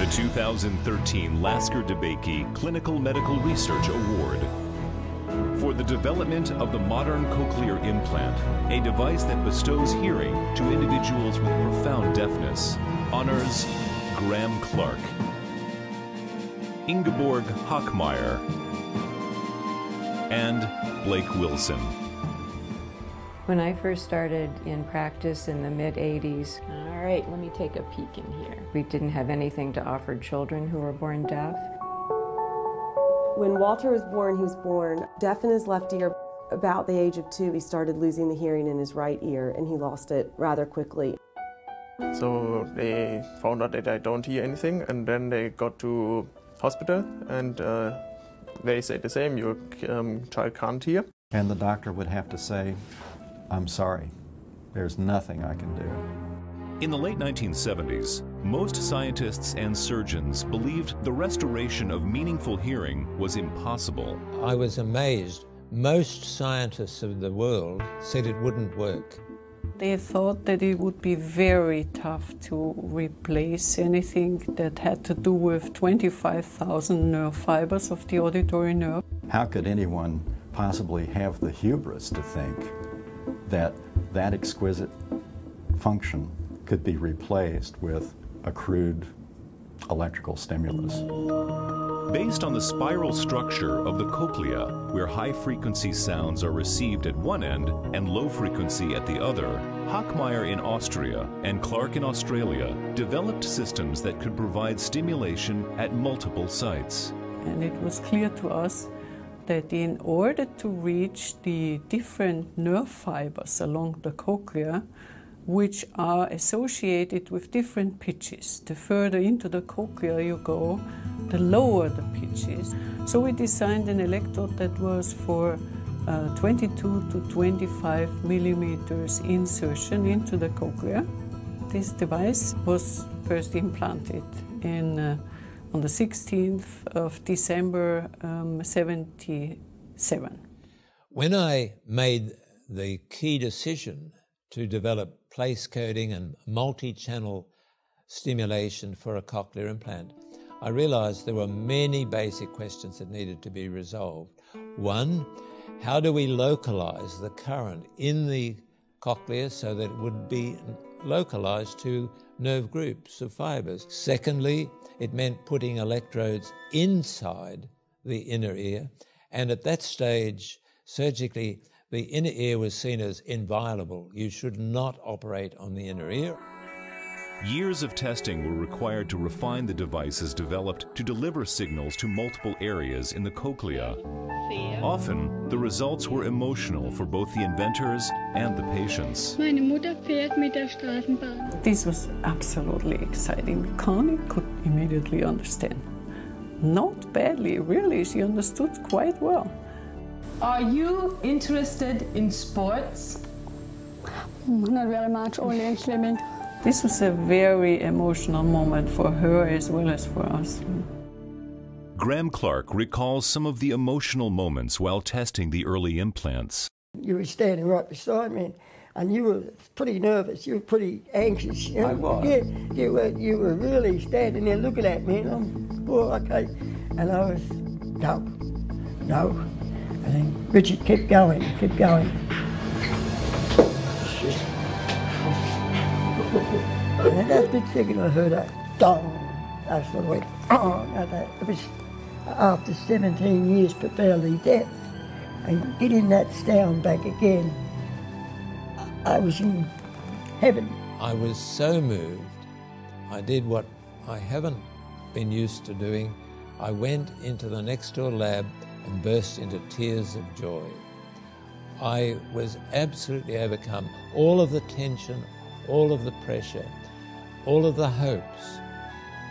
The 2013 Lasker DeBakey Clinical Medical Research Award for the development of the modern cochlear implant, a device that bestows hearing to individuals with profound deafness, honors Graham Clark, Ingeborg Hochmair, and Blake Wilson. When I first started in practice in the mid-'80s, all right, let me take a peek in here. we didn't have anything to offer children who were born deaf. When Walter was born, he was born deaf in his left ear. About the age of 2, he started losing the hearing in his right ear, and he lost it rather quickly. So they found out that I don't hear anything, and then they got to hospital, and they said the same, your child can't hear. And the doctor would have to say, I'm sorry, there's nothing I can do. In the late 1970s, most scientists and surgeons believed the restoration of meaningful hearing was impossible. I was amazed. Most scientists of the world said it wouldn't work. They thought that it would be very tough to replace anything that had to do with 25,000 nerve fibers of the auditory nerve. How could anyone possibly have the hubris to think that that exquisite function could be replaced with a crude electrical stimulus? Based on the spiral structure of the cochlea, where high-frequency sounds are received at one end and low-frequency at the other, Hochmair in Austria and Clark in Australia developed systems that could provide stimulation at multiple sites. And it was clear to us that in order to reach the different nerve fibers along the cochlea, which are associated with different pitches, the further into the cochlea you go, the lower the pitch is. So we designed an electrode that was for 22 to 25 millimeters insertion into the cochlea. This device was first implanted on the 16th of December 1977. When I made the key decision to develop place coding and multi-channel stimulation for a cochlear implant, I realized there were many basic questions that needed to be resolved. One, how do we localize the current in the cochlea so that it would be localized to nerve groups of fibers? Secondly, it meant putting electrodes inside the inner ear, and at that stage, surgically, the inner ear was seen as inviolable. You should not operate on the inner ear. Years of testing were required to refine the devices developed to deliver signals to multiple areas in the cochlea. Often, the results were emotional for both the inventors and the patients. Meine Mutter fährt mit der Straßenbahn. This was absolutely exciting. Connie could immediately understand. Not badly, really, she understood quite well. Are you interested in sports? Not very much, only in swimming. This was a very emotional moment for her as well as for us. Graham Clark recalls some of the emotional moments while testing the early implants. You were standing right beside me, and you were pretty nervous. You were pretty anxious. You know? I was. Yeah, you were really standing there looking at me, and I'm, oh, okay. And I was, no. And then Richard kept going. And at that big second I heard a dong. I sort of went, oh, no, it was after 17 years profoundly deaf. And getting that sound back again, I was in heaven. I was so moved. I did what I haven't been used to doing. I went into the next door lab and burst into tears of joy. I was absolutely overcome. All of the tension, all of the pressure, all of the hopes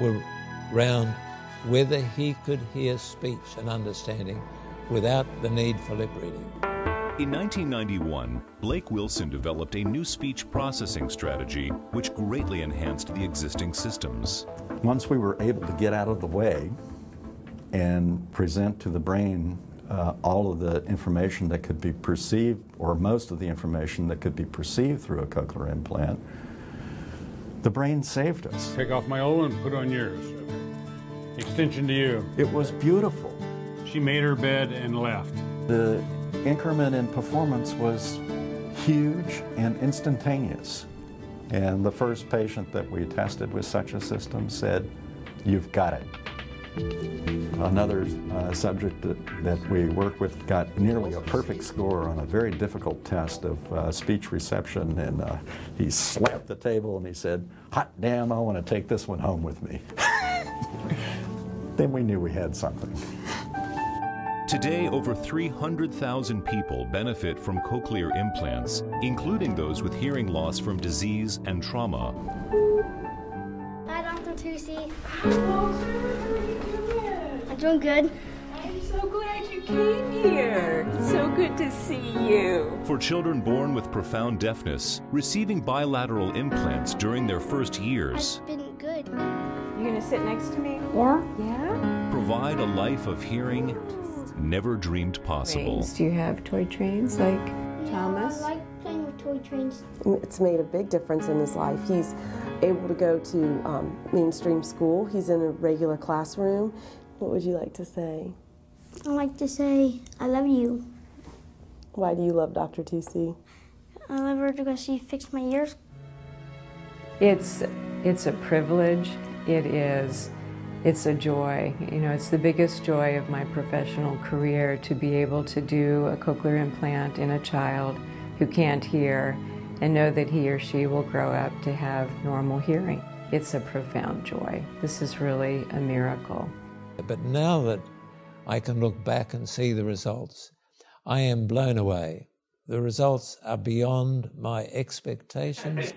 were round whether he could hear speech and understanding without the need for lip reading. In 1991, Blake Wilson developed a new speech processing strategy which greatly enhanced the existing systems. Once we were able to get out of the way and present to the brain all of the information that could be perceived, or most of the information that could be perceived through a cochlear implant, the brain saved us. Take off my old one, put on yours. Extension to you. It was beautiful. She made her bed and left. The increment in performance was huge and instantaneous. And the first patient that we tested with such a system said, "You've got it." Another subject that we worked with got nearly a perfect score on a very difficult test of speech reception, and he slapped the table and he said, "Hot damn, I want to take this one home with me." Then we knew we had something. Today, over 300,000 people benefit from cochlear implants, including those with hearing loss from disease and trauma. Hi, Dr. Tusi. I'm doing good. I'm so glad you came here. It's so good to see you. For children born with profound deafness, receiving bilateral implants during their first years I've been good. You gonna sit next to me? Yeah? Yeah? provide a life of hearing never dreamed possible. Do you have toy trains like Thomas? I like playing with toy trains. It's made a big difference in his life. He's able to go to mainstream school. He's in a regular classroom. What would you like to say? I like to say, I love you. Why do you love Dr. Tusi? I love her because she fixed my ears. It's a privilege. It's a joy. You know, it's the biggest joy of my professional career to be able to do a cochlear implant in a child who can't hear and know that he or she will grow up to have normal hearing. It's a profound joy. This is really a miracle. But now that I can look back and see the results, I am blown away. The results are beyond my expectations,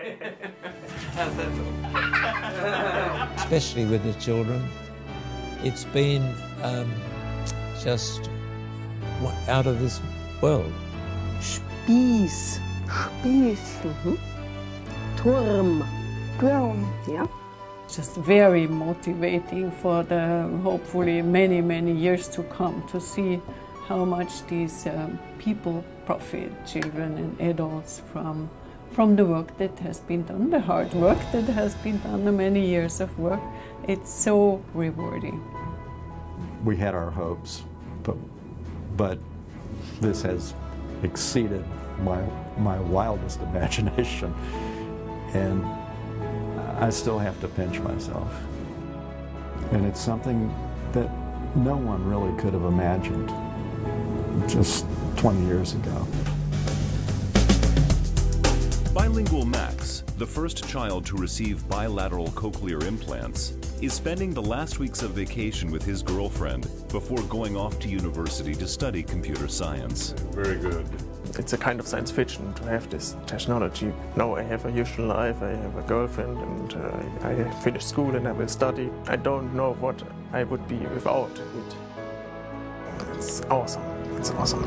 especially with the children. It's been just out of this world. Spieß, Turm, yeah. Just very motivating for the hopefully many, many years to come to see how much these people profit, children and adults, from the work that has been done, the hard work that has been done, the many years of work. It's so rewarding. We had our hopes, but this has exceeded my wildest imagination, and I still have to pinch myself. And it's something that no one really could have imagined just 20 years ago. Bilingual Max, the first child to receive bilateral cochlear implants, is spending the last weeks of vacation with his girlfriend before going off to university to study computer science. Very good. It's a kind of science fiction to have this technology. Now I have a usual life, I have a girlfriend, and I finish school and I will study. I don't know what I would be without it. It's awesome. It's awesome.